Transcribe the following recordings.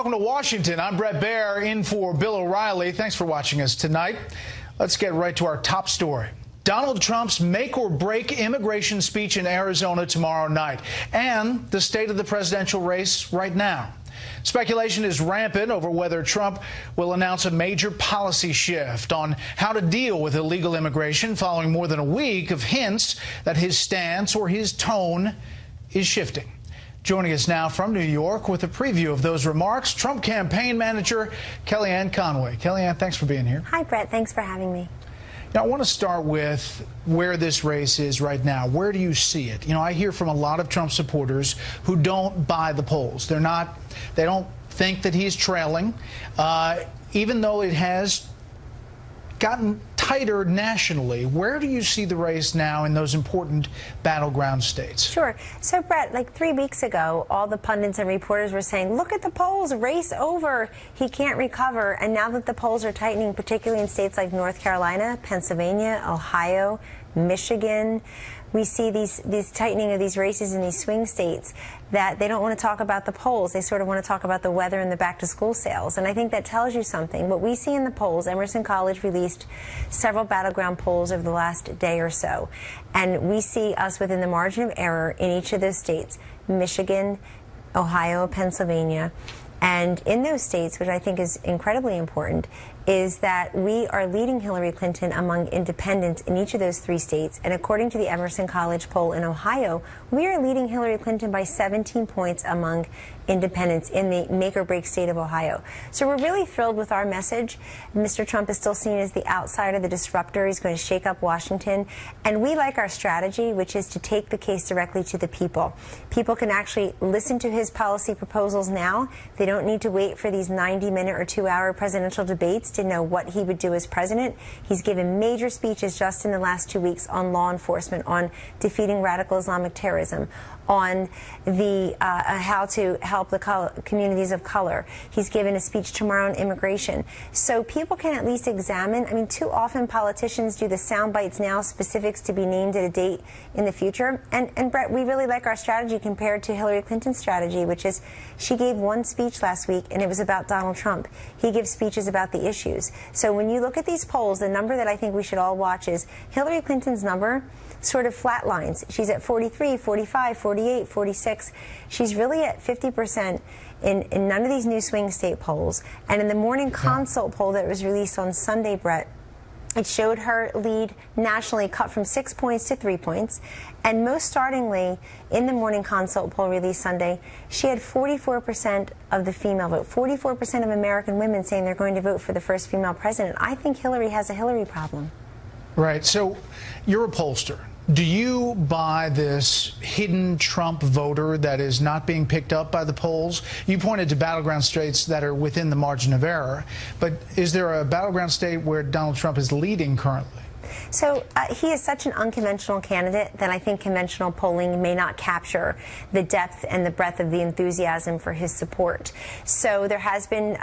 welcome to Washington. I'm Brett Baer in for Bill O'Reilly. Thanks for watching us tonight. Let's get right to our top story. Donald Trump's make-or-break immigration speech in Arizona tomorrow night, and the state of the presidential race right now. Speculation is rampant over whether Trump will announce a major policy shift on how to deal with illegal immigration following more than a week of hints that his stance or his tone is shifting. Joining us now from New York with a preview of those remarks, Trump campaign manager Kellyanne Conway. Kellyanne, thanks for being here. Hi, Brett. Thanks for having me. Now, I want to start with where this race is right now. Where do you see it? I hear from a lot of Trump supporters who don't buy the polls. They don't think that he's trailing, even though it has gotten tighter nationally. Where do you see the race now in those important battleground states? Sure. So, Brett, like 3 weeks ago, all the pundits and reporters were saying, look at the polls, race over, he can't recover. And now that the polls are tightening, particularly in states like North Carolina, Pennsylvania, Ohio, Michigan, we see these tightening of these races in these swing states that they don't want to talk about the polls. They sort of want to talk about the weather and the back-to-school sales. And I think that tells you something. What we see in the polls, Emerson College released several battleground polls over the last day or so. And we see us within the margin of error in each of those states, Michigan, Ohio, Pennsylvania. And in those states, which I think is incredibly important, is that we are leading Hillary Clinton among independents in each of those 3 states. And according to the Emerson College poll in Ohio, we are leading Hillary Clinton by 17 points among independents in the make-or-break state of Ohio. So we're really thrilled with our message. Mr. Trump is still seen as the outsider, the disruptor. He's going to shake up Washington. And we like our strategy, which is to take the case directly to the people. People can actually listen to his policy proposals now. They don't need to wait for these 90-minute or 2-hour presidential debates to know what he would do as president. He's given major speeches just in the last 2 weeks on law enforcement, on defeating radical Islamic terrorism, on the how to help the communities of color. He's given a speech tomorrow on immigration. So people can at least examine. I mean, too often politicians do the sound bites now, specifics to be named at a date in the future. And Brett, we really like our strategy compared to Hillary Clinton's strategy, which is she gave one speech last week, and it was about Donald Trump. He gives speeches about the issues. So when you look at these polls, the number that I think we should all watch is Hillary Clinton's number sort of flatlines. She's at 43, 45, 48, 46. She's really at 50% in none of these new swing state polls. And in the morning consult poll that was released on Sunday, Brett, it showed her lead nationally cut from 6 points to 3 points. And most startlingly, in the morning consult poll released Sunday, she had 44% of the female vote, 44% of American women saying they're going to vote for the first female president. I think Hillary has a Hillary problem. Right. So you're a pollster. Do you buy this hidden Trump voter that is not being picked up by the polls? You pointed to battleground states that are within the margin of error, but is there a battleground state where Donald Trump is leading currently? So he is such an unconventional candidate that I think conventional polling may not capture the depth and the breadth of the enthusiasm for his support. So there has been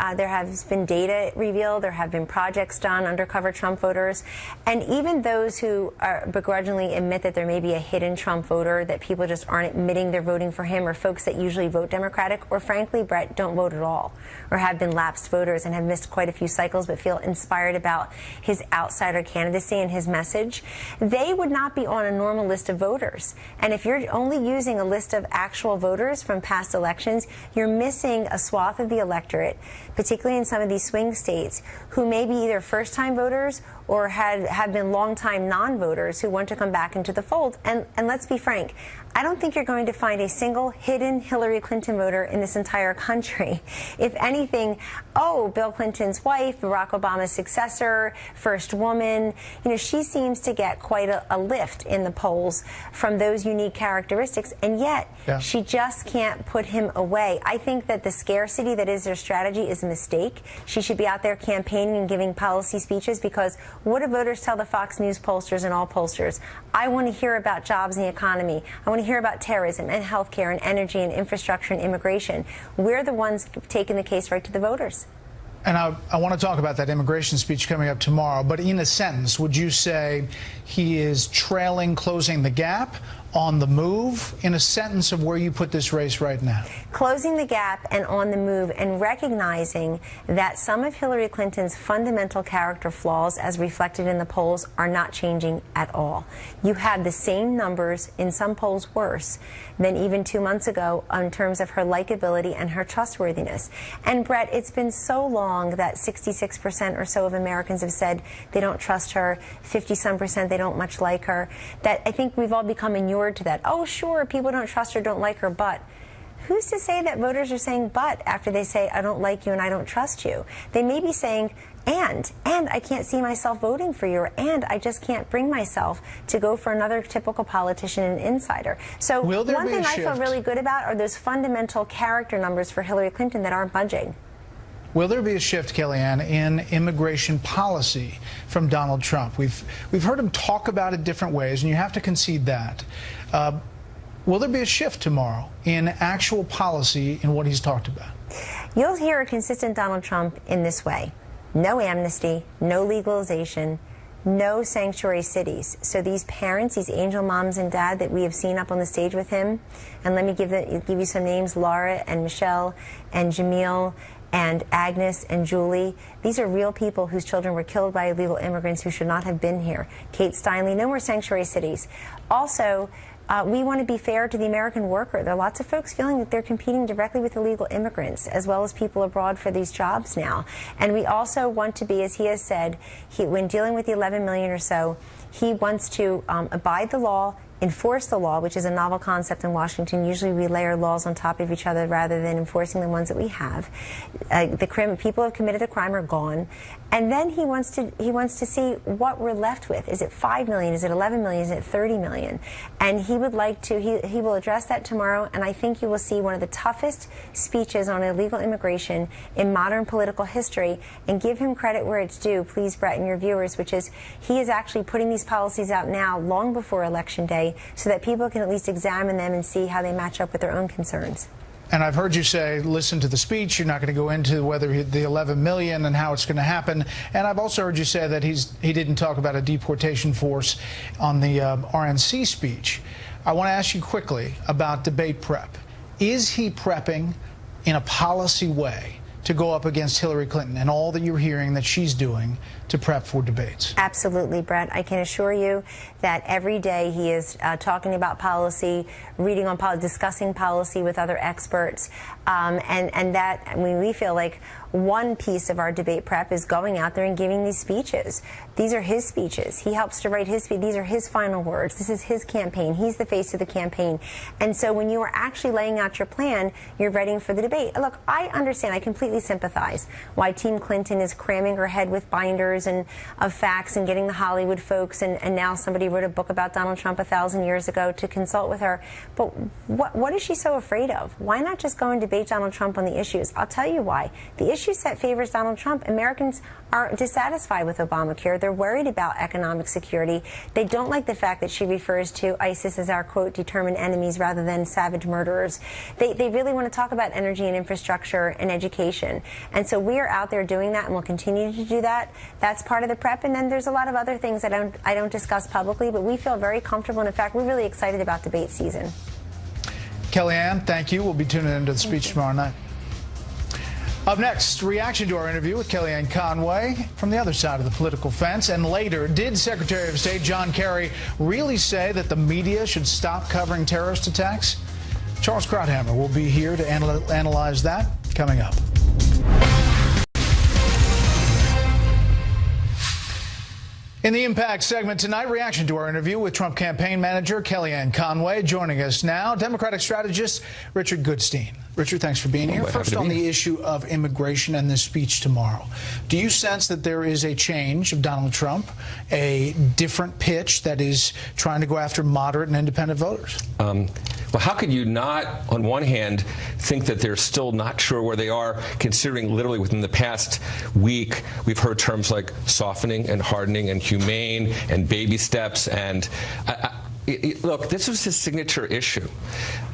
data revealed, there have been projects done, undercover Trump voters, and even those who begrudgingly admit that there may be a hidden Trump voter, that people just aren't admitting they're voting for him, or folks that usually vote Democratic, or frankly, Brett, don't vote at all, or have been lapsed voters and have missed quite a few cycles but feel inspired about his outsider candidacy and his message, they would not be on a normal list of voters. And if you're only using a list of actual voters from past elections, you're missing a swath of the electorate, particularly in some of these swing states, who may be either first-time voters or have been long-time non-voters who want to come back into the fold. And let's be frank, I don't think you're going to find a single hidden Hillary Clinton voter in this entire country. If anything, Bill Clinton's wife, Barack Obama's successor, first woman, she seems to get quite a lift in the polls from those unique characteristics, and yet she just can't put him away. I think that the scarcity that is their strategy is a mistake. She should be out there campaigning and giving policy speeches, because what do voters tell the Fox News pollsters and all pollsters? I want to hear about jobs and the economy. I want to hear about terrorism and healthcare and energy and infrastructure and immigration. We're the ones taking the case right to the voters. And I want to talk about that immigration speech coming up tomorrow, but in a sentence, would you say he is trailing, closing the gap, on the move, in a sentence of where you put this race right now? Closing the gap and on the move, and recognizing that some of Hillary Clinton's fundamental character flaws, as reflected in the polls, are not changing at all. You have the same numbers, in some polls worse, than even 2 months ago in terms of her likability and her trustworthiness. And Brett, it's been so long that 66% or so of Americans have said they don't trust her, 50-some% they don't much like her, that I think we've all become inured to that. Oh, sure, people don't trust her, don't like her, but who's to say that voters are saying but after they say, I don't like you and I don't trust you? They may be saying, and I can't see myself voting for you, and I just can't bring myself to go for another typical politician and insider. So one thing I feel really good about are those fundamental character numbers for Hillary Clinton that aren't budging. Will there be a shift, Kellyanne, in immigration policy from Donald Trump? We've heard him talk about it different ways, and you have to concede that. Will there be a shift tomorrow in actual policy in what he's talked about? You'll hear a consistent Donald Trump in this way. No amnesty, no legalization, no sanctuary cities. So these parents, these angel moms and dad that we have seen up on the stage with him, and let me give you some names, Laura and Michelle and Jamil and Agnes and Julie. These are real people whose children were killed by illegal immigrants who should not have been here. Kate Steinle, no more sanctuary cities. Also, we want to be fair to the American worker. There are lots of folks feeling that they're competing directly with illegal immigrants as well as people abroad for these jobs now. And we also want to be, as he has said, when dealing with the 11 million or so, he wants to abide the law, enforce the law, which is a novel concept in Washington. Usually we layer laws on top of each other rather than enforcing the ones that we have. People who have committed a crime are gone. And then he wants to see what we're left with. Is it 5 million? Is it 11 million? Is it 30 million? And he would like to, he will address that tomorrow, and I think you will see one of the toughest speeches on illegal immigration in modern political history, and give him credit where it's due, please, Brett, and your viewers, which is he is actually putting these policies out now long before Election Day so that people can at least examine them and see how they match up with their own concerns. And I've heard you say, listen to the speech. You're not going to go into whether the 11 million and how it's going to happen. And I've also heard you say that he didn't talk about a deportation force on the RNC speech. I want to ask you quickly about debate prep. Is he prepping in a policy way to go up against Hillary Clinton and all that you're hearing that she's doing to prep for debates? Absolutely, Brett. I can assure you that every day he is talking about policy, reading on policy, discussing policy with other experts, and that, I mean, we feel like one piece of our debate prep is going out there and giving these speeches. These are his speeches. He helps to write his speech. These are his final words. This is his campaign. He's the face of the campaign. And so when you are actually laying out your plan, you're ready for the debate. Look, I understand. I completely sympathize why Team Clinton is cramming her head with binders and of facts and getting the Hollywood folks, and now somebody wrote a book about Donald Trump 1,000 years ago to consult with her. But what is she so afraid of? Why not just go and debate Donald Trump on the issues? I'll tell you why. The issue set favors Donald Trump. Americans are dissatisfied with Obamacare. They're worried about economic security. They don't like the fact that she refers to ISIS as our, quote, determined enemies rather than savage murderers. They really want to talk about energy and infrastructure and education. And so we are out there doing that, and we'll continue to do that. That's part of the prep. And then there's a lot of other things that I don't discuss publicly, but we feel very comfortable. And in fact, we're really excited about debate season. Kellyanne, thank you. We'll be tuning into the speech tomorrow night. Up next, reaction to our interview with Kellyanne Conway from the other side of the political fence. And later, did Secretary of State John Kerry really say that the media should stop covering terrorist attacks? Charles Krauthammer will be here to analyze that coming up. In the Impact segment tonight, reaction to our interview with Trump campaign manager Kellyanne Conway. Joining us now, Democratic strategist Richard Goodstein. Richard, thanks for being here. First, on the issue of immigration and this speech tomorrow, do you sense that there is a change of Donald Trump, a different pitch that is trying to go after moderate and independent voters? Well, how could you not, on one hand, think that they're still not sure where they are, considering literally within the past week we've heard terms like softening and hardening and humane and baby steps, and look, this was his signature issue.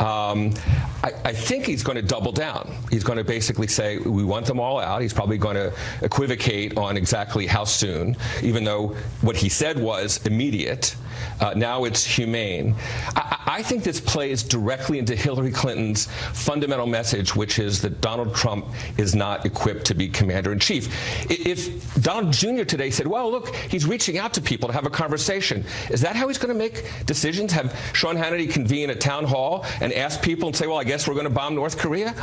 I think he's going to double down. He's going to basically say, we want them all out. He's probably going to equivocate on exactly how soon, even though what he said was immediate. Now it's humane. I think this plays directly into Hillary Clinton's fundamental message, which is that Donald Trump is not equipped to be commander-in-chief. If Donald Jr. today said, well, look, he's reaching out to people to have a conversation, is that how he's going to make decisions? Have Sean Hannity convene a town hall and ask people and say, well, I guess we're going to bomb North Korea?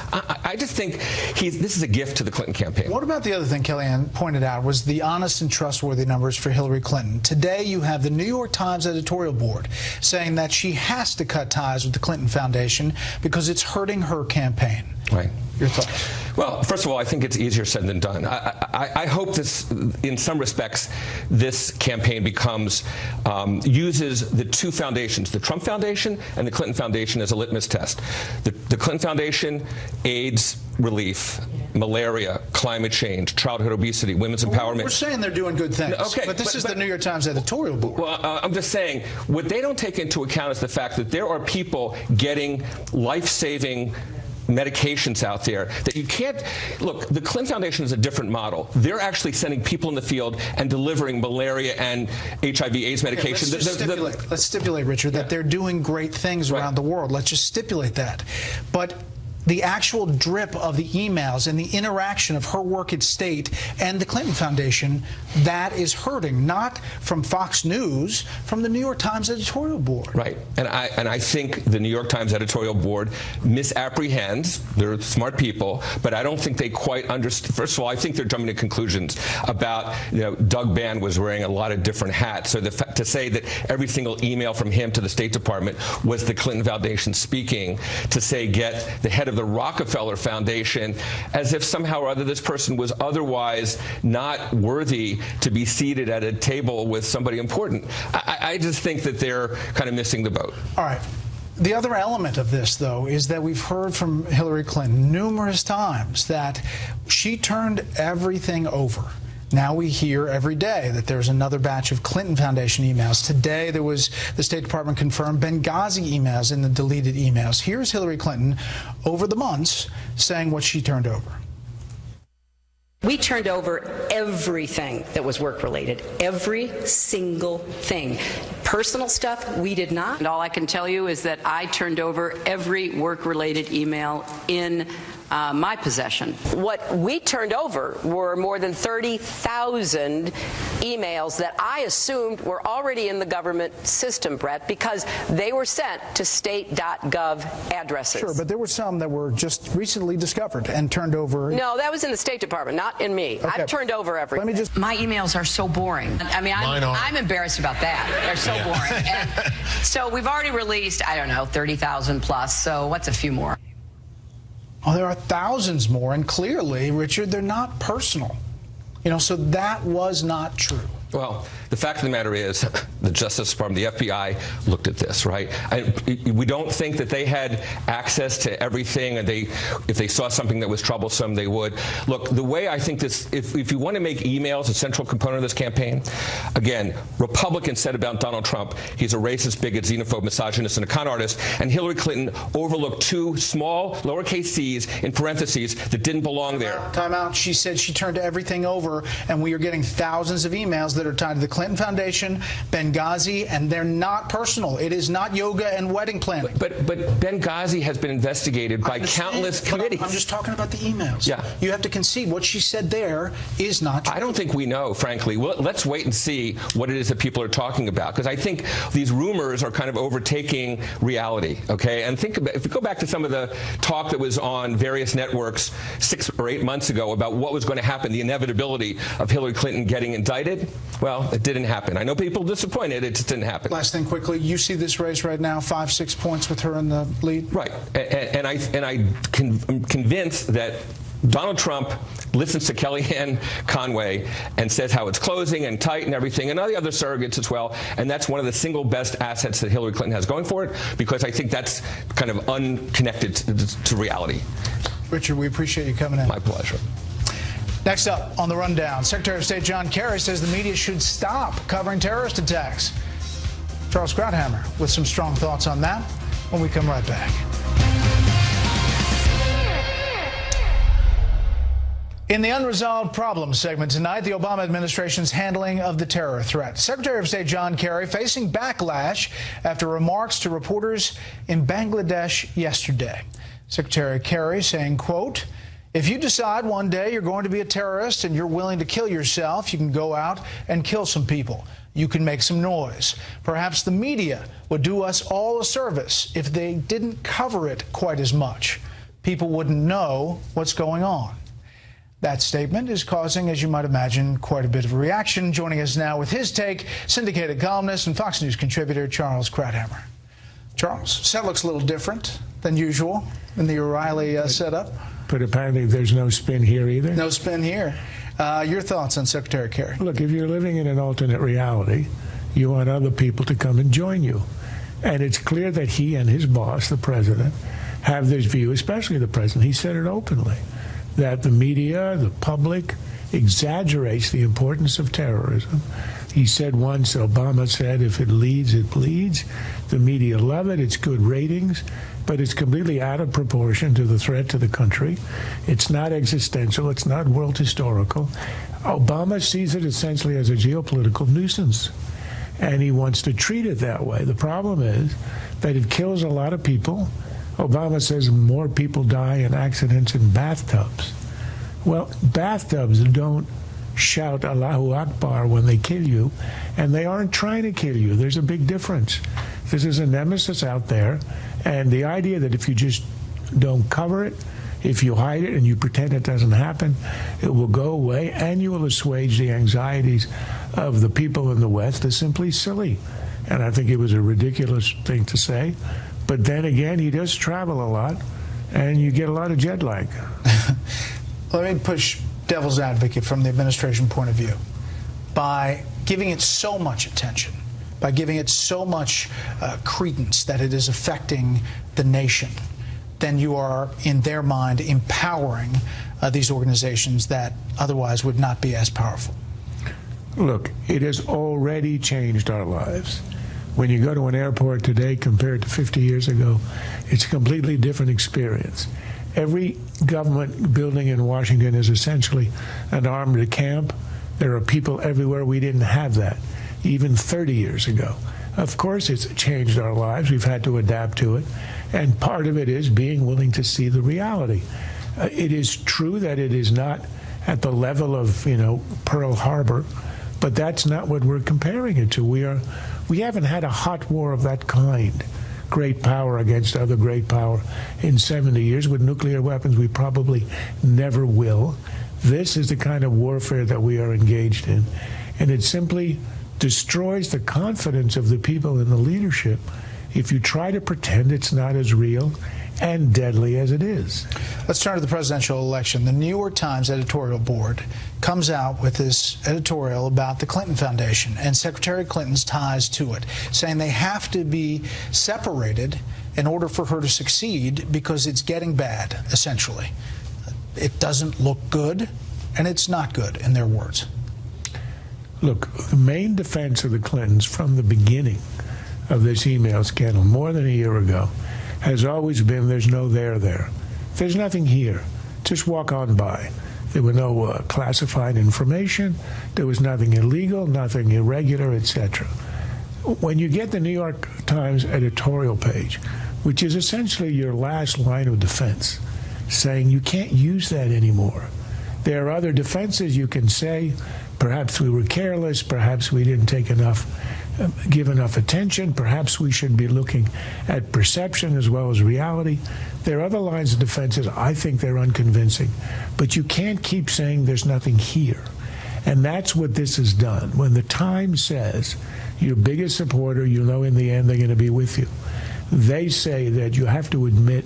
I just think this is a gift to the Clinton campaign. What about the other thing Kellyanne pointed out was the honest and trustworthy numbers for Hillary Clinton? Today you have the New York Times editorial board saying that she has to cut ties with the Clinton Foundation because it's hurting her campaign. Right. Your thoughts? Well, first of all, I think it's easier said than done. I hope this, in some respects, this campaign uses the two foundations, the Trump Foundation and the Clinton Foundation, as a litmus test. The Clinton Foundation aids relief, malaria, climate change, childhood obesity, women's empowerment. We're saying they're doing good things, but this is the New York Times editorial board. Well, I'm just saying, what they don't take into account is the fact that there are people getting life-saving medications out there that you can't look. The Clinton Foundation is a different model. They're actually sending people in the field and delivering malaria and HIV/AIDS medication. Let's stipulate, Richard, that they're doing great things around the world. Let's just stipulate that. But the actual drip of the emails and the interaction of her work at State and the Clinton Foundation, that is hurting, not from Fox News, from the New York Times editorial board. Right. And I think the New York Times editorial board misapprehends. They're smart people, but I don't think they quite understand. First of all, I think they're jumping to conclusions about, Doug Band was wearing a lot of different hats. So to say that every single email from him to the State Department was the Clinton Foundation speaking, to say get the head of the Rockefeller Foundation, as if somehow or other this person was otherwise not worthy to be seated at a table with somebody important. I just think that they're kind of missing the boat. All right. The other element of this, though, is that we've heard from Hillary Clinton numerous times that she turned everything over. Now we hear every day that there's another batch of Clinton Foundation emails. Today there was, the State Department confirmed, Benghazi emails in the deleted emails. Here's Hillary Clinton over the months saying what she turned over. We turned over everything that was work-related, every single thing. Personal stuff, we did not. And all I can tell you is that I turned over every work-related email in my possession. What we turned over were more than 30,000 emails that I assumed were already in the government system, Brett, because they were sent to state.gov addresses. Sure, but there were some that were just recently discovered and turned over. No, that was in the State Department, not in me. Okay. I've turned over everything. My emails are so boring. I mean, I'm embarrassed about that. They're so boring. And so we've already released, I don't know, 30,000 plus. So what's a few more? Oh, there are thousands more, and clearly, Richard, they're not personal. So that was not true. Well, the fact of the matter is the Justice Department, the FBI, looked at this, right? We don't think that they had access to everything, and if they saw something that was troublesome, they would. Look, the way I think this, if you want to make emails a central component of this campaign, again, Republicans said about Donald Trump, he's a racist, bigot, xenophobe, misogynist, and a con artist, and Hillary Clinton overlooked two small lowercase c's in parentheses that didn't belong there. Time out. She said she turned everything over, and we are getting thousands of emails that are tied to the Clinton Foundation, Benghazi, and they're not personal. It is not yoga and wedding planning. But Benghazi has been investigated by countless committees. I'm just talking about the emails. Yeah. You have to concede what she said there is not true. I don't think we know, frankly. Well, let's wait and see what it is that people are talking about, because I think these rumors are kind of overtaking reality, okay? And think about, if you go back to some of the talk that was on various networks 6 or 8 months ago about what was going to happen, the inevitability of Hillary Clinton getting indicted, well, it didn't happen. I know people are disappointed. It just didn't happen. Last thing quickly, you see this race right now, 5-6 points with her in the lead? Right. And I'm convinced that Donald Trump listens to Kellyanne Conway and says how it's closing and tight and everything, and all the other surrogates as well. And that's one of the single best assets that Hillary Clinton has going for it, because I think that's kind of unconnected to reality. Richard, we appreciate you coming in. My pleasure. Next up on the rundown, Secretary of State John Kerry says the media should stop covering terrorist attacks. Charles Krauthammer with some strong thoughts on that when we come right back. In the Unresolved Problems segment tonight, the Obama administration's handling of the terror threat. Secretary of State John Kerry facing backlash after remarks to reporters in Bangladesh yesterday. Secretary Kerry saying, quote, "If you decide one day you're going to be a terrorist and you're willing to kill yourself, you can go out and kill some people. You can make some noise. Perhaps the media would do us all a service if they didn't cover it quite as much. People wouldn't know what's going on." That statement is causing, as you might imagine, quite a bit of a reaction. Joining us now with his take, syndicated columnist and Fox News contributor Charles Krauthammer. Charles, set looks a little different than usual in the O'Reilly setup. But apparently there's no spin here either. No spin here. Your thoughts on Secretary Kerry? Look, if you're living in an alternate reality, you want other people to come and join you. And it's clear that he and his boss, the president, have this view, especially the president. He said it openly, that the media, the public, exaggerates the importance of terrorism. He said once, Obama said, if it leads, it bleeds. The media love it. It's good ratings. But it's completely out of proportion to the threat to the country. It's not existential. It's not world historical. Obama sees it essentially as a geopolitical nuisance, and he wants to treat it that way. The problem is that it kills a lot of people. Obama says more people die in accidents in bathtubs. Well, bathtubs don't shout Allahu Akbar when they kill you, and they aren't trying to kill you. There's a big difference. This is a nemesis out there, and the idea that if you just don't cover it, if you hide it and you pretend it doesn't happen, it will go away, and you will assuage the anxieties of the people in the West is simply silly. And I think it was a ridiculous thing to say. But then again, he does travel a lot, and you get a lot of jet lag. Let me push devil's advocate from the administration point of view. By giving it so much attention, by giving it so much credence that it is affecting the nation, then you are, in their mind, empowering these organizations that otherwise would not be as powerful. Look, it has already changed our lives. When you go to an airport today compared to 50 years ago, it's a completely different experience. Every government building in Washington is essentially an armed camp. There are people everywhere. We didn't have that even 30 years ago. Of course, it's changed our lives. We've had to adapt to it. And part of it is being willing to see the reality. It is true that it is not at the level of, Pearl Harbor, but that's not what we're comparing it to. We haven't had a hot war of that kind, great power against other great power, in 70 years. With nuclear weapons, we probably never will. This is the kind of warfare that we are engaged in, and it simply destroys the confidence of the people in the leadership if you try to pretend it's not as real and deadly as it is. Let's turn to the presidential election. The New York Times editorial board comes out with this editorial about the Clinton Foundation and Secretary Clinton's ties to it, saying they have to be separated in order for her to succeed because it's getting bad, essentially. It doesn't look good, and it's not good, in their words. Look, the main defense of the Clintons from the beginning of this email scandal, more than a year ago, has always been there's no there there. There's nothing here. Just walk on by. There were no classified information. There was nothing illegal, nothing irregular, etc. When you get the New York Times editorial page, which is essentially your last line of defense, saying you can't use that anymore. There are other defenses you can say. Perhaps we were careless. Perhaps we didn't give enough attention. Perhaps we should be looking at perception as well as reality. There are other lines of defenses. I think they're unconvincing. But you can't keep saying there's nothing here. And that's what this has done. When the Times says your biggest supporter, in the end they're going to be with you, they say that you have to admit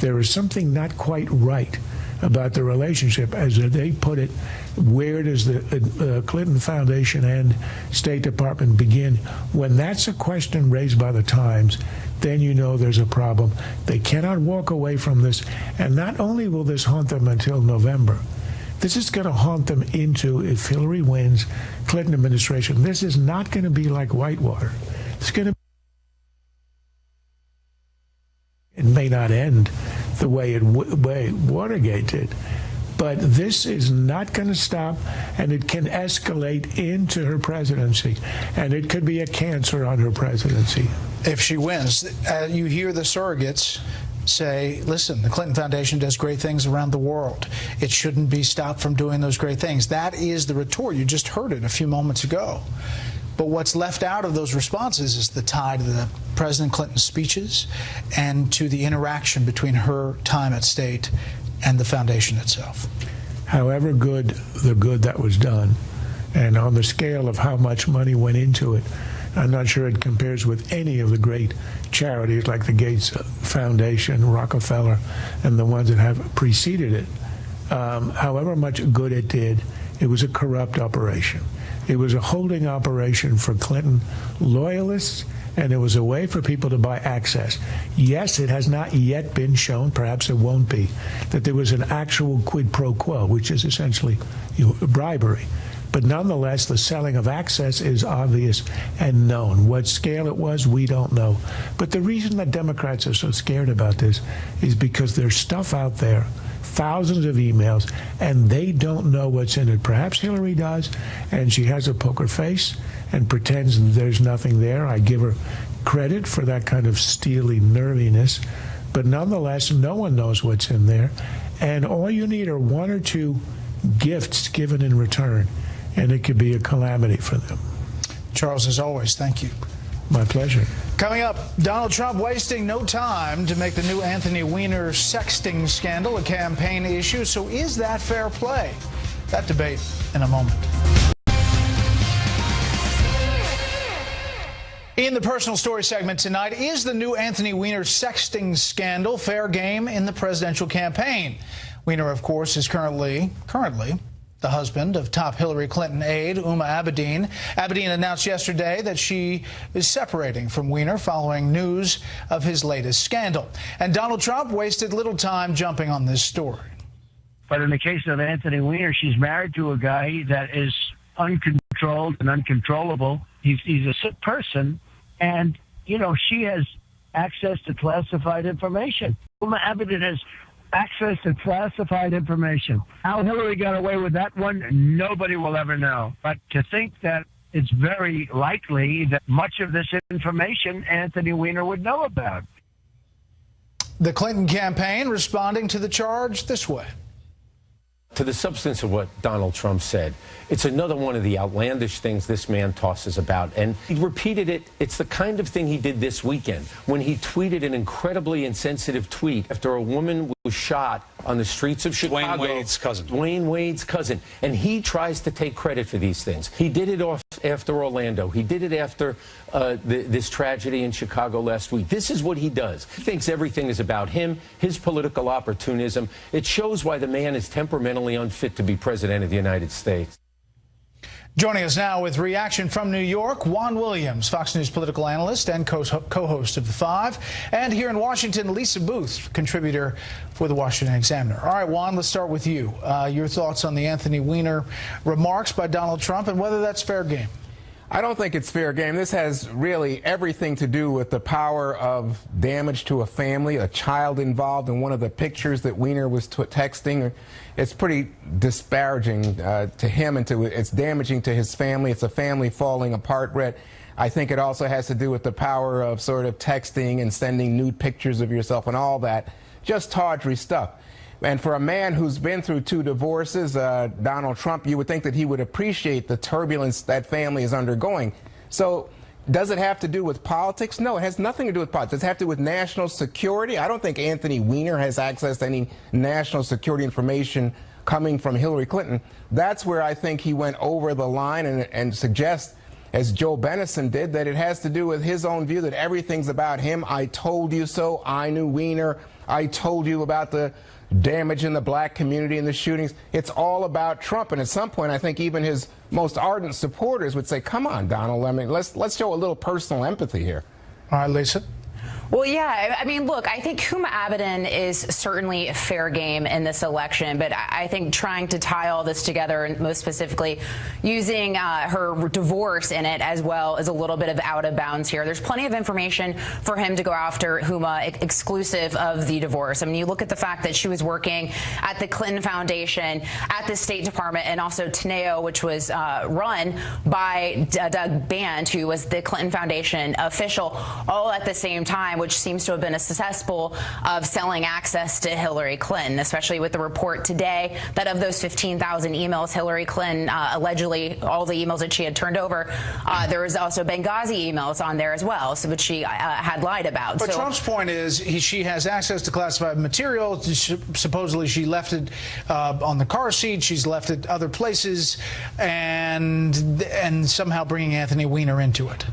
there is something not quite right about the relationship. As they put it, where does the Clinton Foundation and State Department begin? When that's a question raised by the Times, then there's a problem. They cannot walk away from this. And not only will this haunt them until November, this is going to haunt them into, if Hillary wins, Clinton administration. This is not going to be like Whitewater. It's going to. It may not end the way Watergate did, But this is not going to stop, and it can escalate into her presidency, and it could be a cancer on her presidency. If she wins, you hear the surrogates say, listen, the Clinton Foundation does great things around the world. It shouldn't be stopped from doing those great things. That is the retort. You just heard it a few moments ago. But what's left out of those responses is the tie to the President Clinton's speeches and to the interaction between her time at State and the foundation itself. However good the good that was done, and on the scale of how much money went into it, I'm not sure it compares with any of the great charities like the Gates Foundation, Rockefeller, and the ones that have preceded it. However much good it did, it was a corrupt operation. It was a holding operation for Clinton loyalists, and it was a way for people to buy access. Yes, it has not yet been shown, perhaps it won't be, that there was an actual quid pro quo, which is essentially bribery. But nonetheless, the selling of access is obvious and known. What scale it was, we don't know. But the reason that Democrats are so scared about this is because there's stuff out there, thousands of emails, and they don't know what's in it. Perhaps Hillary does, and she has a poker face and pretends there's nothing there. I give her credit for that kind of steely nerviness. But nonetheless, no one knows what's in there. And all you need are one or two gifts given in return, and it could be a calamity for them. Charles, as always, thank you. My pleasure. Coming up, Donald Trump wasting no time to make the new Anthony Weiner sexting scandal a campaign issue. So is that fair play? That debate in a moment. In the personal story segment tonight, is the new Anthony Weiner sexting scandal fair game in the presidential campaign? Weiner, of course, is currently the husband of top Hillary Clinton aide Huma Abedin. Abedin announced yesterday that she is separating from Weiner following news of his latest scandal. And Donald Trump wasted little time jumping on this story. But in the case of Anthony Weiner, she's married to a guy that is uncontrolled and uncontrollable. He's a sick person, and, you know, she has access to classified information. Huma Abedin has access to classified information. How Hillary got away with that one, nobody will ever know. But to think that it's very likely that much of this information Anthony Weiner would know about. The Clinton campaign responding to the charge this way. To the substance of what Donald Trump said, it's another one of the outlandish things this man tosses about. And he repeated it. It's the kind of thing he did this weekend when he tweeted an incredibly insensitive tweet after a woman was shot on the streets of Chicago. Dwayne Wade's cousin. Dwayne Wade's cousin. And he tries to take credit for these things. He did it after Orlando. He did it after this tragedy in Chicago last week. This is what he does. He thinks everything is about him, his political opportunism. It shows why the man is temperamentally unfit to be president of the United States. Joining us now with reaction from New York, Juan Williams, Fox News political analyst and co-host of The Five. And here in Washington, Lisa Boothe, contributor for the Washington Examiner. All right, Juan, let's start with you. Your thoughts on the Anthony Weiner remarks by Donald Trump and whether that's fair game. I don't think it's fair game. This has really everything to do with the power of damage to a family, a child involved in one of the pictures that Weiner was texting. It's pretty disparaging to him, and it's damaging to his family. It's a family falling apart, Brett. I think it also has to do with the power of sort of texting and sending nude pictures of yourself and all that. Just tawdry stuff. And for a man who's been through 2 divorces, Donald Trump, you would think that he would appreciate the turbulence that family is undergoing. So does it have to do with politics? No, it has nothing to do with politics. Does it have to do with national security? I don't think Anthony Weiner has access to any national security information coming from Hillary Clinton. That's where I think he went over the line and suggests, as Joe Benison did, that it has to do with his own view that everything's about him. I told you so. I knew Weiner. I told you about the damage in the black community and the shootings. It's all about Trump. And at some point, I think even his most ardent supporters would say, come on, Donald, I mean, let's show a little personal empathy here. All right, Lisa. Well, yeah, I mean, look, I think Huma Abedin is certainly a fair game in this election, but I think trying to tie all this together, and most specifically using her divorce in it as well, is a little bit of out of bounds here. There's plenty of information for him to go after Huma exclusive of the divorce. I mean, you look at the fact that she was working at the Clinton Foundation, at the State Department, and also Teneo, which was run by Doug Band, who was the Clinton Foundation official, all at the same time, which seems to have been a successful of selling access to Hillary Clinton, especially with the report today that of those 15,000 emails Hillary Clinton allegedly, all the emails that she had turned over, there was also Benghazi emails on there as well, so which she had lied about. But Trump's point is she has access to classified material. Supposedly she left it on the car seat. She's left it other places, and somehow bringing Anthony Weiner into it.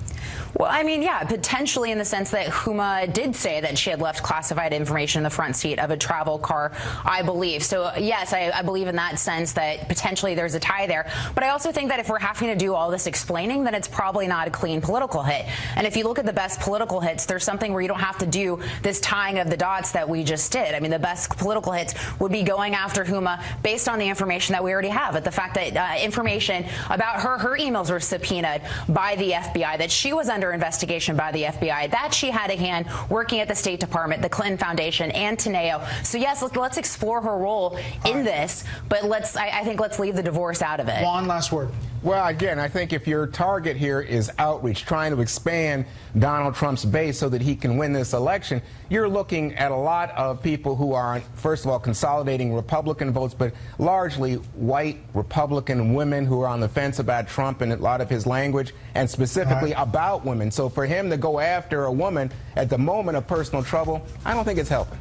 Well, I mean, yeah, potentially in the sense that Huma did say that she had left classified information in the front seat of a travel car, I believe. So, yes, I believe in that sense that potentially there's a tie there. But I also think that if we're having to do all this explaining, then it's probably not a clean political hit. And if you look at the best political hits, there's something where you don't have to do this tying of the dots that we just did. I mean, the best political hits would be going after Huma based on the information that we already have. But the fact that information about her emails were subpoenaed by the FBI, that she was under investigation by the FBI, that she had a hand working at the State Department, the Clinton Foundation, and Teneo. So yes, let's explore her role in this, but I think let's leave the divorce out of it. Juan, last word. Well, again, I think if your target here is outreach, trying to expand Donald Trump's base so that he can win this election, you're looking at a lot of people who are, first of all, consolidating Republican votes, but largely white Republican women who are on the fence about Trump and a lot of his language, and specifically about women. So for him to go after a woman at the moment of personal trouble, I don't think it's helping.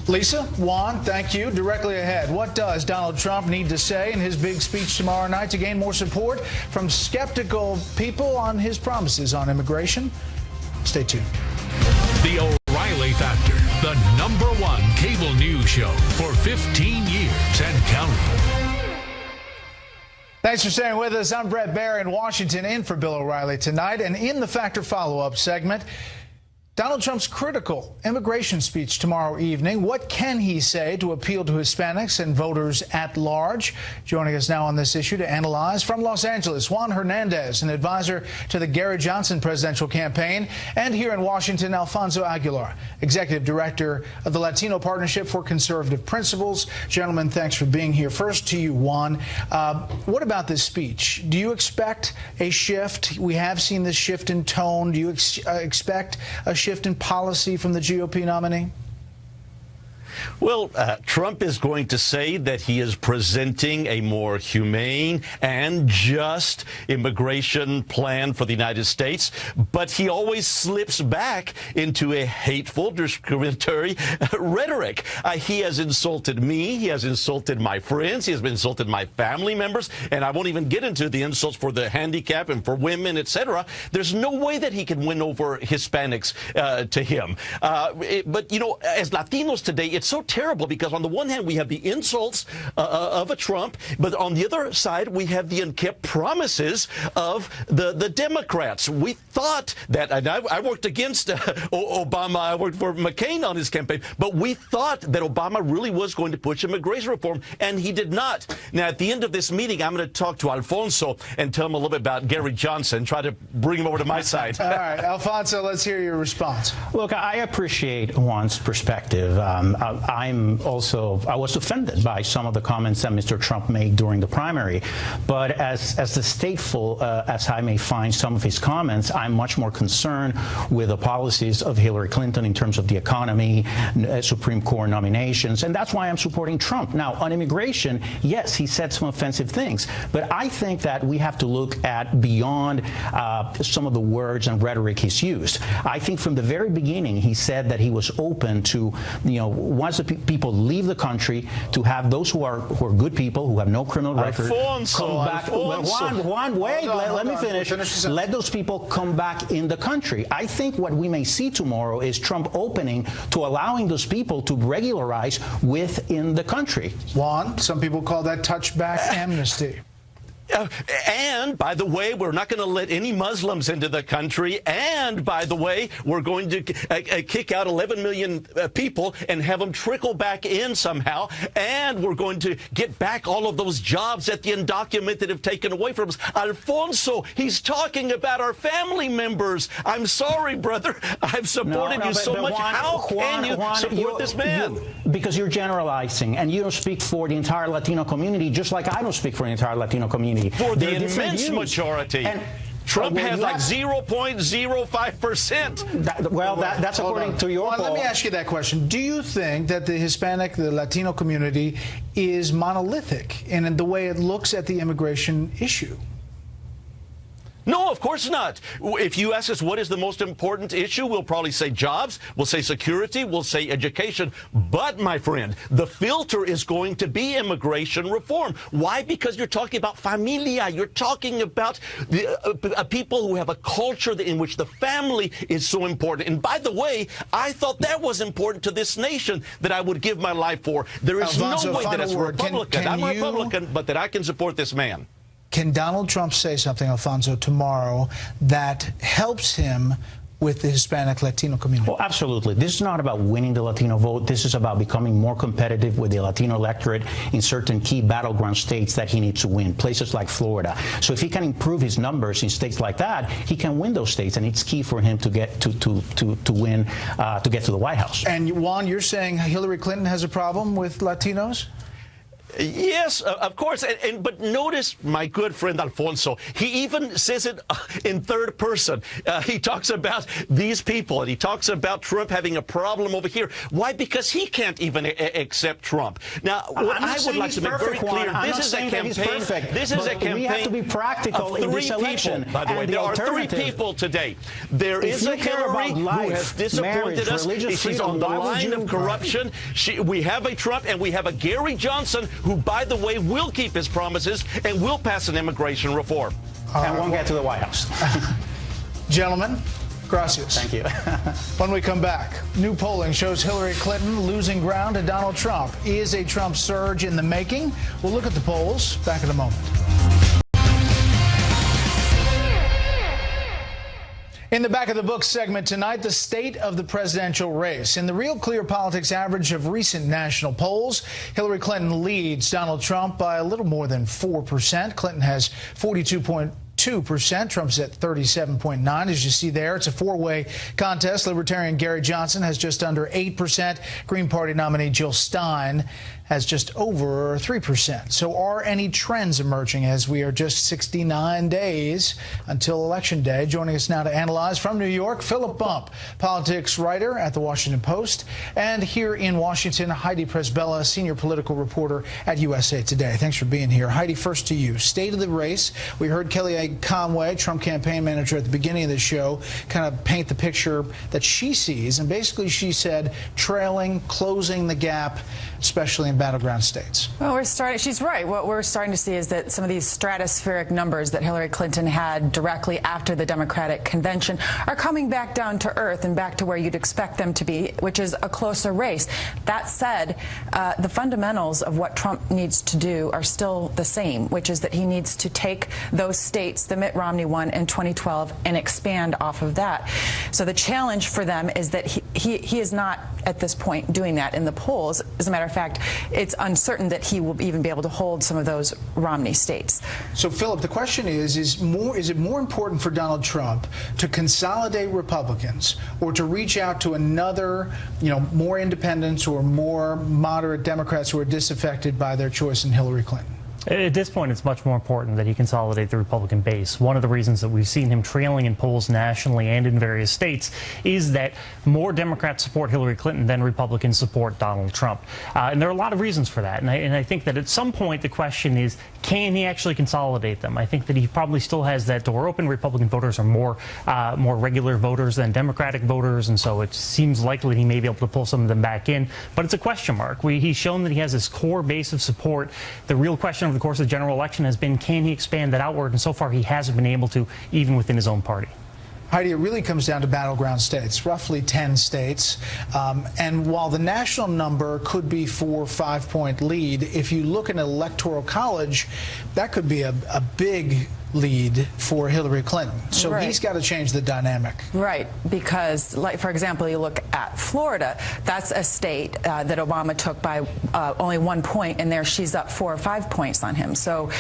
Lisa, Juan, thank you. Directly ahead, what does Donald Trump need to say in his big speech tomorrow night to gain more support from skeptical people on his promises on immigration? Stay tuned. The O'Reilly Factor, the #1 cable news show for 15 years and counting. Thanks for staying with us. I'm Brett Baer in Washington, in for Bill O'Reilly tonight. And in the Factor follow-up segment, Donald Trump's critical immigration speech tomorrow evening. What can he say to appeal to Hispanics and voters at large? Joining us now on this issue to analyze from Los Angeles, Juan Hernandez, an advisor to the Gary Johnson presidential campaign, and here in Washington, Alfonso Aguilar, executive director of the Latino Partnership for Conservative Principles. Gentlemen, thanks for being here. First to you, Juan. What about this speech? Do you expect a shift? We have seen this shift in tone. Do you expect a shift in policy from the GOP nominee? Well, Trump is going to say that he is presenting a more humane and just immigration plan for the United States, but he always slips back into a hateful, discriminatory rhetoric. He has insulted me. He has insulted my friends. He has insulted my family members. And I won't even get into the insults for the handicap and for women, etc. There's no way that he can win over Hispanics to him. But, you know, as Latinos today, it's so terrible because on the one hand we have the insults of a Trump, but on the other side we have the unkept promises of the Democrats. We thought that, and I worked against Obama, I worked for McCain on his campaign, but we thought that Obama really was going to push immigration reform, and he did not. Now at the end of this meeting I'm going to talk to Alfonso and tell him a little bit about Gary Johnson, try to bring him over to my side. All right, Alfonso, let's hear your response. Look, I appreciate Juan's perspective. I was offended by some of the comments that Mr. Trump made during the primary. But as distasteful as I may find some of his comments, I'm much more concerned with the policies of Hillary Clinton in terms of the economy, Supreme Court nominations, and that's why I'm supporting Trump. Now, on immigration, yes, he said some offensive things, but I think that we have to look at beyond some of the words and rhetoric he's used. I think from the very beginning he said that he was open to, you know, once the people leave the country, to have those who are good people, who have no criminal record, come back. Juan, wait, let me finish. Let those people come back in the country. I think what we may see tomorrow is Trump opening to allowing those people to regularize within the country. Juan, some people call that touchback amnesty. And, by the way, we're not going to let any Muslims into the country. And, by the way, we're going to kick out 11 million people and have them trickle back in somehow. And we're going to get back all of those jobs that the undocumented have taken away from us. Alfonso, he's talking about our family members. I'm sorry, brother. I've supported you so much. Juan, How can you support this man? Because you're generalizing, and you don't speak for the entire Latino community, just like I don't speak for the entire Latino community. For the immense majority. Trump has like 0.05%. Well, that's according to your poll. Let me ask you that question. Do you think that the Hispanic, the Latino community is monolithic in the way it looks at the immigration issue? No, of course not. If you ask us what is the most important issue, we'll probably say jobs, we'll say security, we'll say education. But, my friend, the filter is going to be immigration reform. Why? Because you're talking about familia. You're talking about people who have a culture in which the family is so important. And by the way, I thought that was important to this nation that I would give my life for. There is Alfonso, no way that as a Republican, I'm a you... Republican, but that I can support this man. Can Donald Trump say something, Alfonso, tomorrow that helps him with the Hispanic Latino community? Well, absolutely. This is not about winning the Latino vote. This is about becoming more competitive with the Latino electorate in certain key battleground states that he needs to win, places like Florida. So if he can improve his numbers in states like that, he can win those states, and it's key for him to get to win, to get to the White House. And Juan, you're saying Hillary Clinton has a problem with Latinos? Yes, of course. But notice, my good friend Alfonso, he even says it in third person. He talks about these people, and he talks about Trump having a problem over here. Why? Because he can't even accept Trump. Now, what I would like to make very clear, this is a campaign. This is a campaign. We have to be practical in this election. By the way, there are three people today. There is a Hillary who has disappointed us. She's on the line of corruption. We have a Trump, and we have a Gary Johnson, who, by the way, will keep his promises and will pass an immigration reform. And won't get to the White House. Gentlemen, gracias. Thank you. When we come back, new polling shows Hillary Clinton losing ground to Donald Trump. Is a Trump surge in the making? We'll look at the polls. Back in a moment. In the Back of the Book segment tonight, the state of the presidential race. In the Real Clear Politics average of recent national polls, Hillary Clinton leads Donald Trump by a little more than 4%. Clinton has 42.2%. Trump's at 37.9%. As you see there, it's a four-way contest. Libertarian Gary Johnson has just under 8%. Green Party nominee Jill Stein has just over 3%. So are any trends emerging as we are just 69 days until Election Day? Joining us now to analyze from New York, Philip Bump, politics writer at The Washington Post. And here in Washington, Heidi Presbella, senior political reporter at USA Today. Thanks for being here. Heidi, first to you. State of the race. We heard Kellyanne Conway, Trump campaign manager, at the beginning of the show, kind of paint the picture that she sees. And basically she said trailing, closing the gap, especially in battleground states. Well, she's right. What we're starting to see is that some of these stratospheric numbers that Hillary Clinton had directly after the Democratic convention are coming back down to earth and back to where you'd expect them to be, which is a closer race. That said, the fundamentals of what Trump needs to do are still the same, which is that he needs to take those states that Mitt Romney won in 2012 and expand off of that. So the challenge for them is that he is not at this point doing that in the polls. As a matter of fact, it's uncertain that he will even be able to hold some of those Romney states. So, Philip, the question is it more important for Donald Trump to consolidate Republicans or to reach out to another, more independents or more moderate Democrats who are disaffected by their choice in Hillary Clinton? At this point, it's much more important that he consolidate the Republican base. One of the reasons that we've seen him trailing in polls nationally and in various states is that more Democrats support Hillary Clinton than Republicans support Donald Trump. And there are a lot of reasons for that. And I think that at some point the question is, can he actually consolidate them? I think that he probably still has that door open. Republican voters are more regular voters than Democratic voters, and so it seems likely he may be able to pull some of them back in. But it's a question mark. He's shown that he has this core base of support. The real question over the course of the general election has been, can he expand that outward? And so far he hasn't been able to, even within his own party. Heidi, it really comes down to battleground states, roughly 10 states. And while the national number could be 4 or 5 point lead, if you look at an electoral college, that could be a big lead for Hillary Clinton. So right. He's got to change the dynamic. Right, because, like, for example, you look at Florida, that's a state that Obama took by only 1 point, and there she's up 4 or 5 points on him. So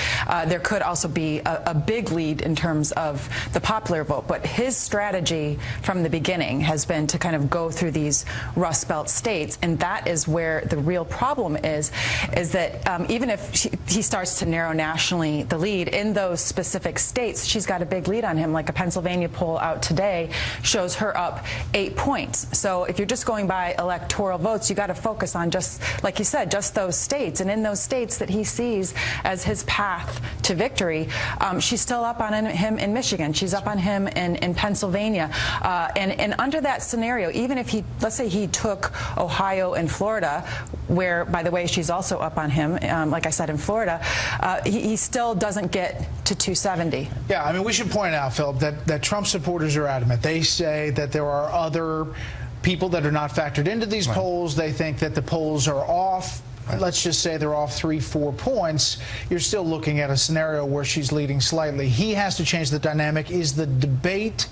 there could also be a big lead in terms of the popular vote. But his strategy from the beginning has been to kind of go through these Rust Belt states, and that is where the real problem is that even if he starts to narrow nationally the lead in those specific states, she's got a big lead on him. Like a Pennsylvania poll out today shows her up 8 points. So if you're just going by electoral votes, you got to focus on, just like you said, just those states. And in those states that he sees as his path to victory, she's still up on him in Michigan. She's up on him in Pennsylvania. And under that scenario, even if let's say he took Ohio and Florida, where, by the way, she's also up on him, like I said, in Florida, he still doesn't get to 270. Yeah, I mean, we should point out, Philip, that Trump supporters are adamant. They say that there are other people that are not factored into these polls. They think that the polls are off. Let's just say they're off 3 or 4 points. You're still looking at a scenario where she's leading slightly. He has to change the dynamic. Is the debate,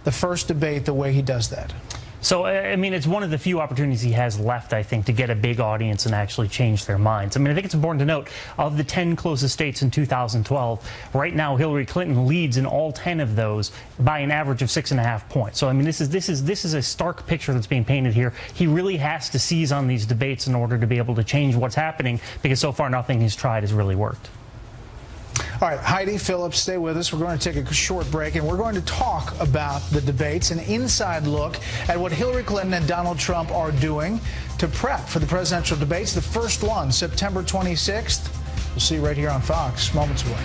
the first debate, the way he does that? So, I mean, it's one of the few opportunities he has left, I think, to get a big audience and actually change their minds. I mean, I think it's important to note, of the 10 closest states in 2012, right now Hillary Clinton leads in all 10 of those by an average of 6.5 points. So, I mean, this is a stark picture that's being painted here. He really has to seize on these debates in order to be able to change what's happening, because so far nothing he's tried has really worked. All right, Heidi, Phillips, stay with us. We're going to take a short break, and we're going to talk about the debates, an inside look at what Hillary Clinton and Donald Trump are doing to prep for the presidential debates. The first one, September 26th. We'll see you right here on Fox moments away.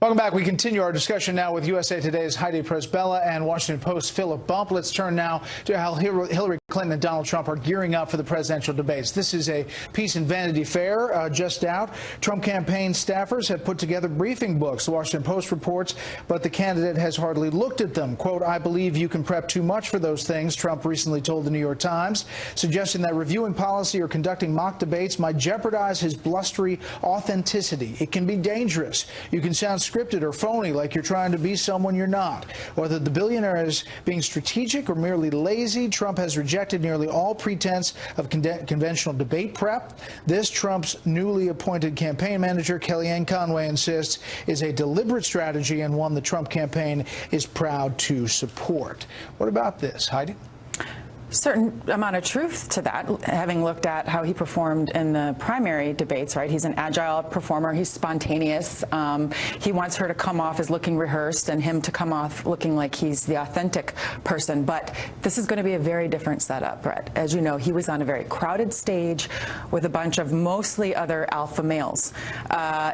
Welcome back. We continue our discussion now with USA Today's Heidi Presbella and Washington Post Philip Bump. Let's turn now to how Hillary Clinton and Donald Trump are gearing up for the presidential debates. This is a piece in Vanity Fair just out. Trump campaign staffers have put together briefing books, the Washington Post reports, but the candidate has hardly looked at them. Quote, "I believe you can prep too much for those things," Trump recently told the New York Times, suggesting that reviewing policy or conducting mock debates might jeopardize his blustery authenticity. It can be dangerous. You can sound scripted or phony, like you're trying to be someone you're not. Whether the billionaire is being strategic or merely lazy, Trump has rejected nearly all pretense of conventional debate prep. This, Trump's newly appointed campaign manager, Kellyanne Conway, insists is a deliberate strategy and one the Trump campaign is proud to support. What about this, Heidi? Certain amount of truth to that, having looked at how he performed in the primary debates, right? He's an agile performer. He's spontaneous. He wants her to come off as looking rehearsed and him to come off looking like he's the authentic person. But this is going to be a very different setup, Brett. As you know, he was on a very crowded stage with a bunch of mostly other alpha males.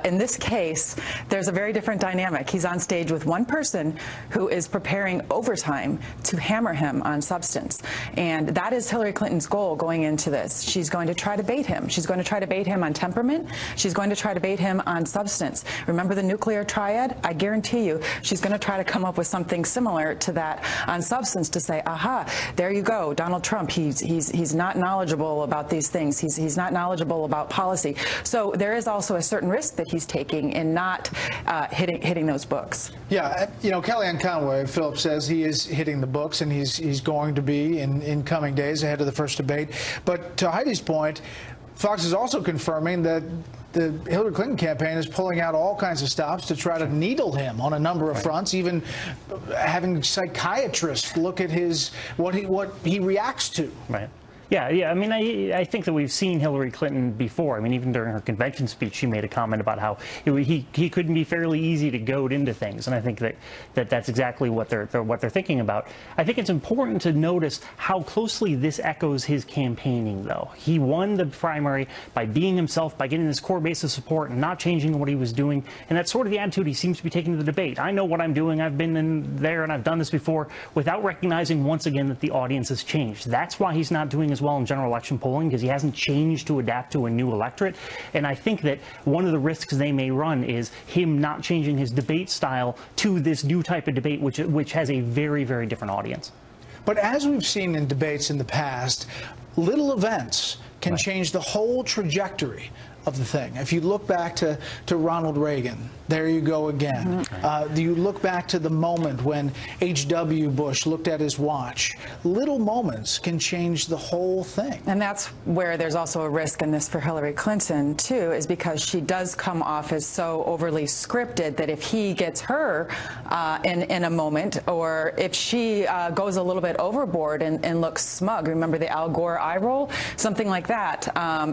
In this case, there's a very different dynamic. He's on stage with one person who is preparing overtime to hammer him on substance. And that is Hillary Clinton's goal going into this. She's going to try to bait him. She's going to try to bait him on temperament. She's going to try to bait him on substance. Remember the nuclear triad? I guarantee you she's going to try to come up with something similar to that on substance to say, aha, there you go, Donald Trump, he's not knowledgeable about these things. He's not knowledgeable about policy. So there is also a certain risk that he's taking in not hitting those books. Yeah, you know, Kellyanne Conway, Philip says he is hitting the books, and he's going to be in coming days ahead of the first debate. But to Heidi's point, Fox is also confirming that the Hillary Clinton campaign is pulling out all kinds of stops to try to needle him on a number of fronts, even having psychiatrists look at what he reacts to. Right. Yeah. I mean, I think that we've seen Hillary Clinton before. I mean, even during her convention speech, she made a comment about how he couldn't be fairly easy to goad into things, and I think that's exactly what they're thinking about. I think it's important to notice how closely this echoes his campaigning, though. He won the primary by being himself, by getting this core base of support and not changing what he was doing, and that's sort of the attitude he seems to be taking to the debate. I know what I'm doing. I've been in there and I've done this before, without recognizing once again that the audience has changed. That's why he's not doing as well well in general election polling because he hasn't changed to adapt to a new electorate. And I think that one of the risks they may run is him not changing his debate style to this new type of debate, which has a very, very different audience. But as we've seen in debates in the past, little events can change the whole trajectory of the thing. If you look back to Ronald Reagan, there you go again. You look back to the moment when H.W. Bush looked at his watch. Little moments can change the whole thing. And that's where there's also a risk in this for Hillary Clinton, too, is because she does come off as so overly scripted that if he gets her in a moment, or if she goes a little bit overboard and looks smug, remember the Al Gore eye roll? Something like that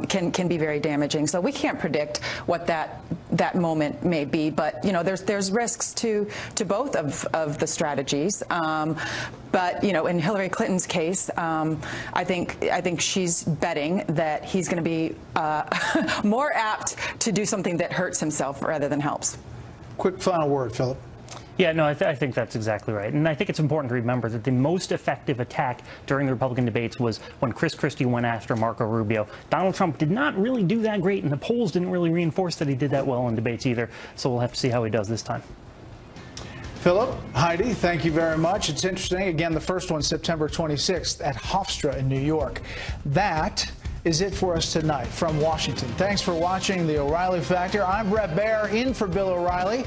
can be very damaging. So we can't predict what that moment may be, but there's risks to both of the strategies. But in Hillary Clinton's case, I think she's betting that he's going to be more apt to do something that hurts himself rather than helps. Quick final word, Philip. Yeah, no, I think that's exactly right. And I think it's important to remember that the most effective attack during the Republican debates was when Chris Christie went after Marco Rubio. Donald Trump did not really do that great, and the polls didn't really reinforce that he did that well in debates either. So we'll have to see how he does this time. Philip, Heidi, thank you very much. It's interesting. Again, the first one, September 26th at Hofstra in New York. That is it for us tonight from Washington. Thanks for watching The O'Reilly Factor. I'm Brett Baer, in for Bill O'Reilly.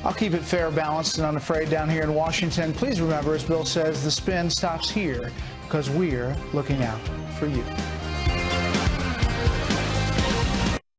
I'll keep it fair, balanced, and unafraid down here in Washington. Please remember, as Bill says, the spin stops here because we're looking out for you.